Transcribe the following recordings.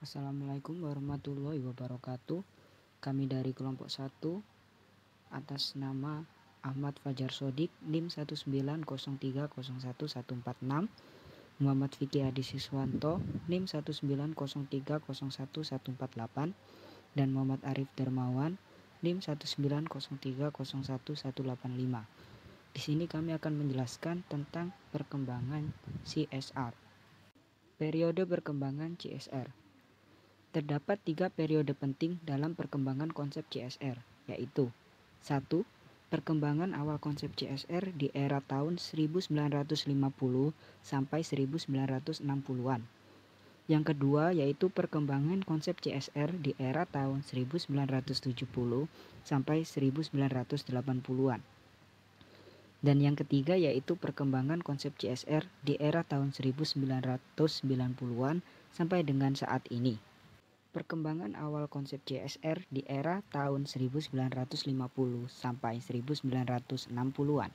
Assalamualaikum warahmatullahi wabarakatuh. Kami dari kelompok 1 atas nama Ahmad Fajar Sodik, NIM 190301146, Muhammad Fikri Adi Siswanto, NIM 190301148, dan Muhammad Arif Darmawan, NIM 190301185. Di sini kami akan menjelaskan tentang perkembangan CSR. Periode perkembangan CSR. Terdapat 3 periode penting dalam perkembangan konsep CSR, yaitu 1. Perkembangan awal konsep CSR di era tahun 1950 sampai 1960-an. Yang kedua yaitu perkembangan konsep CSR di era tahun 1970 sampai 1980-an. Dan yang ketiga yaitu perkembangan konsep CSR di era tahun 1990-an sampai dengan saat ini. Perkembangan awal konsep CSR di era tahun 1950 sampai 1960-an.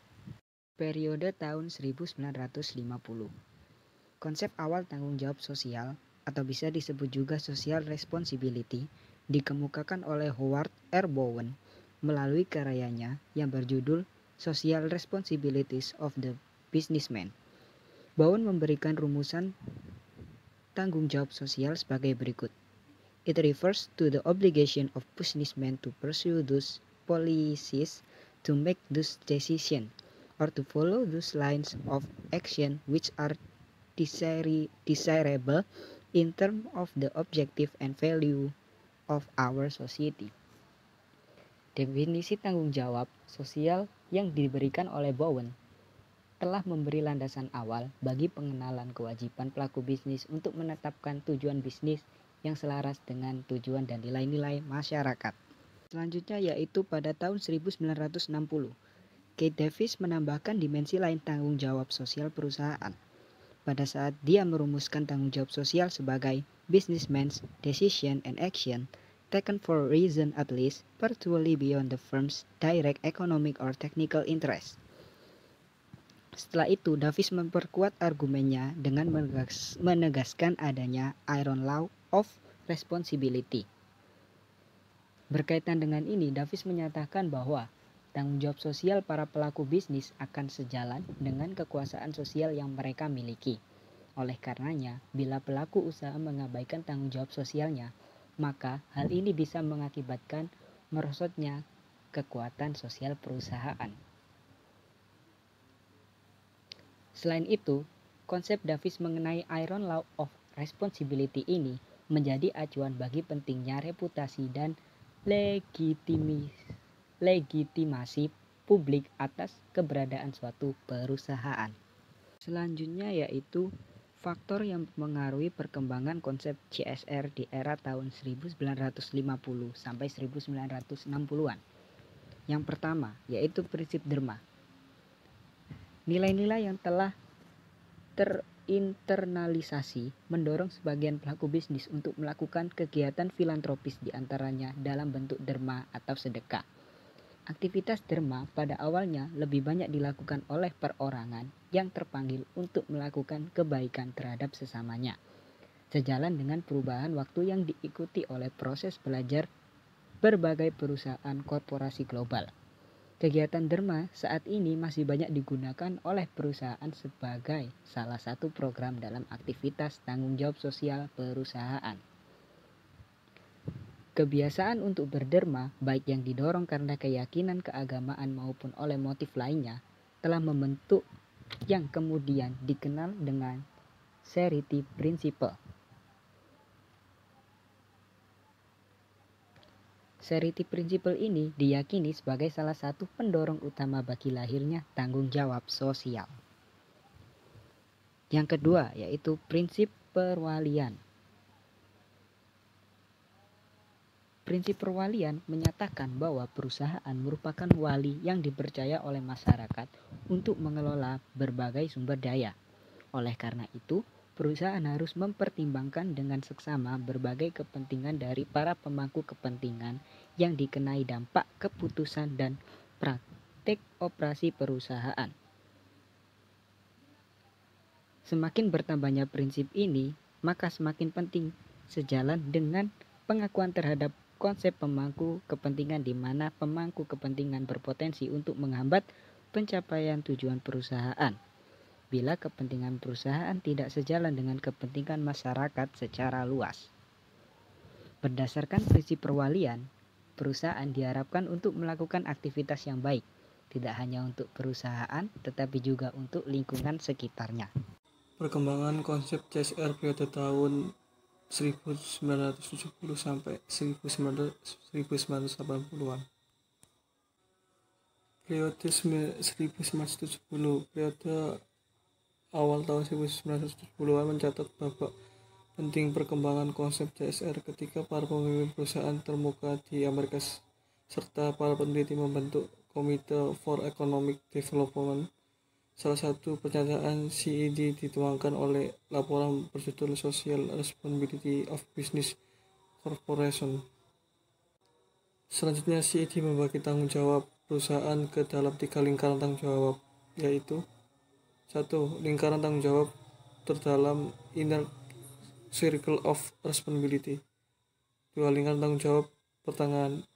Periode tahun 1950. Konsep awal tanggung jawab sosial atau bisa disebut juga social responsibility dikemukakan oleh Howard R. Bowen melalui karyanya yang berjudul Social Responsibilities of the Businessman. Bowen memberikan rumusan tanggung jawab sosial sebagai berikut. It refers to the obligation of businessmen to pursue those policies, to make those decisions, or to follow those lines of action which are desirable in terms of the objective and value of our society. Definisi tanggung jawab sosial yang diberikan oleh Bowen telah memberi landasan awal bagi pengenalan kewajiban pelaku bisnis untuk menetapkan tujuan bisnis yang selaras dengan tujuan dan nilai-nilai masyarakat. Selanjutnya yaitu pada tahun 1960, Keith Davis menambahkan dimensi lain tanggung jawab sosial perusahaan. Pada saat dia merumuskan tanggung jawab sosial sebagai businessman's decision and action taken for a reason at least virtually beyond the firm's direct economic or technical interest. Setelah itu, Davis memperkuat argumennya dengan menegaskan adanya Iron Law of Responsibility. Berkaitan dengan ini, Davis menyatakan bahwa tanggung jawab sosial para pelaku bisnis akan sejalan dengan kekuasaan sosial yang mereka miliki. Oleh karenanya, bila pelaku usaha mengabaikan tanggung jawab sosialnya, maka hal ini bisa mengakibatkan merosotnya kekuatan sosial perusahaan. Selain itu, konsep Davis mengenai Iron Law of Responsibility ini menjadi acuan bagi pentingnya reputasi dan legitimasi publik atas keberadaan suatu perusahaan. Selanjutnya yaitu faktor yang mempengaruhi perkembangan konsep CSR di era tahun 1950 sampai 1960-an. Yang pertama yaitu prinsip derma. Nilai-nilai yang telah terinternalisasi mendorong sebagian pelaku bisnis untuk melakukan kegiatan filantropis diantaranya dalam bentuk derma atau sedekah. Aktivitas derma pada awalnya lebih banyak dilakukan oleh perorangan yang terpanggil untuk melakukan kebaikan terhadap sesamanya. Sejalan dengan perubahan waktu yang diikuti oleh proses belajar berbagai perusahaan korporasi global. Kegiatan derma saat ini masih banyak digunakan oleh perusahaan sebagai salah satu program dalam aktivitas tanggung jawab sosial perusahaan. Kebiasaan untuk berderma, baik yang didorong karena keyakinan keagamaan maupun oleh motif lainnya, telah membentuk yang kemudian dikenal dengan Charity Principle. Charity Principle ini diyakini sebagai salah satu pendorong utama bagi lahirnya tanggung jawab sosial. Yang kedua yaitu prinsip perwalian. Prinsip perwalian menyatakan bahwa perusahaan merupakan wali yang dipercaya oleh masyarakat untuk mengelola berbagai sumber daya. Oleh karena itu, perusahaan harus mempertimbangkan dengan seksama berbagai kepentingan dari para pemangku kepentingan yang dikenai dampak keputusan dan praktik operasi perusahaan. Semakin bertambahnya prinsip ini, maka semakin penting sejalan dengan pengakuan terhadap konsep pemangku kepentingan di mana pemangku kepentingan berpotensi untuk menghambat pencapaian tujuan perusahaan bila kepentingan perusahaan tidak sejalan dengan kepentingan masyarakat secara luas. Berdasarkan prinsip perwalian, perusahaan diharapkan untuk melakukan aktivitas yang baik, tidak hanya untuk perusahaan tetapi juga untuk lingkungan sekitarnya. Perkembangan konsep CSR periode tahun 1970 sampai 1980-an. Periode 1970, periode awal tahun 1970-an mencatat babak penting perkembangan konsep CSR ketika para pemimpin perusahaan termuka di Amerika serta para peneliti membentuk Committee for Economic Development. Salah satu pernyataan CED dituangkan oleh laporan berjudul Social Responsibility of Business Corporation. Selanjutnya CED membagi tanggung jawab perusahaan ke dalam 3 lingkaran tanggung jawab, yaitu 1. Lingkaran tanggung jawab terdalam Inner Circle of Responsibility. 2. Lingkaran tanggung jawab pertengahan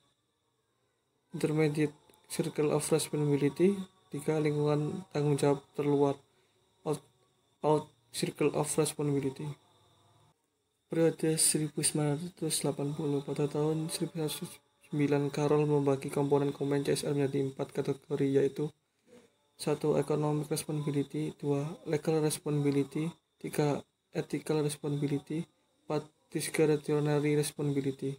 Intermediate Circle of Responsibility. 3. Lingkungan tanggung jawab terluar Out Circle of Responsibility. Periode 1980. Pada tahun 1909, Carroll membagi komponen CSR menjadi 4 kategori, yaitu 1. Economic Responsibility, 2. Legal Responsibility, 3. Ethical Responsibility, 4. Discretionary Responsibility.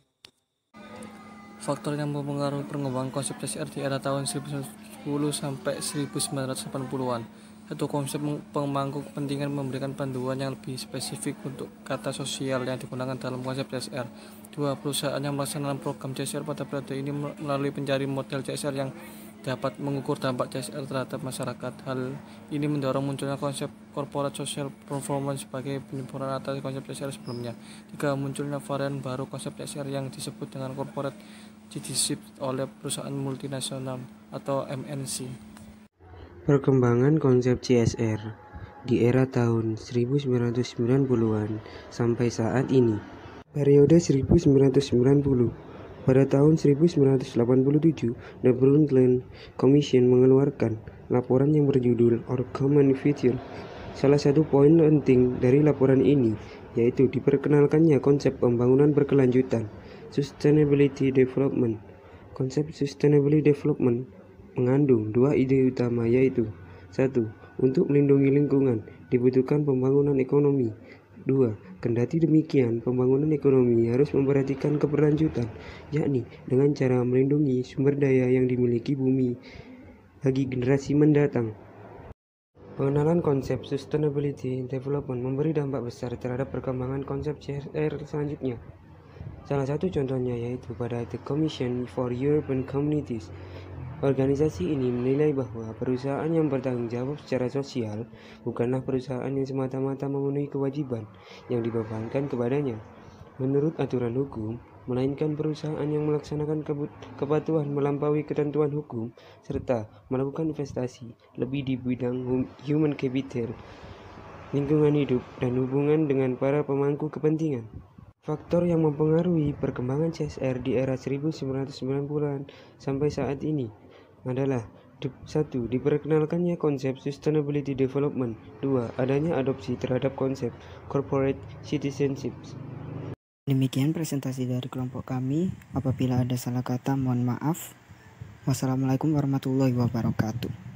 Faktor yang mempengaruhi perkembangan konsep CSR di era tahun 1910 sampai 1980-an. 1. Konsep pemangku kepentingan memberikan panduan yang lebih spesifik untuk kata sosial yang digunakan dalam konsep CSR. 2. Perusahaan yang melaksanakan program CSR pada periode ini melalui pencari model CSR yang dapat mengukur dampak CSR terhadap masyarakat. Hal ini mendorong munculnya konsep corporate social performance sebagai penyempurnaan atas konsep CSR sebelumnya. 3. Munculnya varian baru konsep CSR yang disebut dengan corporate citizenship oleh perusahaan multinasional atau MNC. Perkembangan konsep CSR di era tahun 1990-an sampai saat ini. Periode 1990. Pada tahun 1987, The Brundtland Commission mengeluarkan laporan yang berjudul Our Common Future. Salah satu poin penting dari laporan ini yaitu diperkenalkannya konsep pembangunan berkelanjutan, Sustainability Development. Konsep Sustainability Development mengandung 2 ide utama, yaitu 1. Untuk melindungi lingkungan dibutuhkan pembangunan ekonomi. 2. Kendati demikian, pembangunan ekonomi harus memperhatikan keberlanjutan, yakni dengan cara melindungi sumber daya yang dimiliki bumi bagi generasi mendatang. Pengenalan konsep Sustainability Development memberi dampak besar terhadap perkembangan konsep CSR selanjutnya. Salah satu contohnya yaitu pada The Commission for European Communities. Organisasi ini menilai bahwa perusahaan yang bertanggung jawab secara sosial bukanlah perusahaan yang semata-mata memenuhi kewajiban yang dibebankan kepadanya menurut aturan hukum, melainkan perusahaan yang melaksanakan kepatuhan melampaui ketentuan hukum serta melakukan investasi lebih di bidang human capital, lingkungan hidup, dan hubungan dengan para pemangku kepentingan. Faktor yang mempengaruhi perkembangan CSR di era 1990-an sampai saat ini adalah 1. Diperkenalkannya konsep Sustainability Development. 2. Adanya adopsi terhadap konsep Corporate Citizenship. Demikian presentasi dari kelompok kami. Apabila ada salah kata mohon maaf. Wassalamualaikum warahmatullahi wabarakatuh.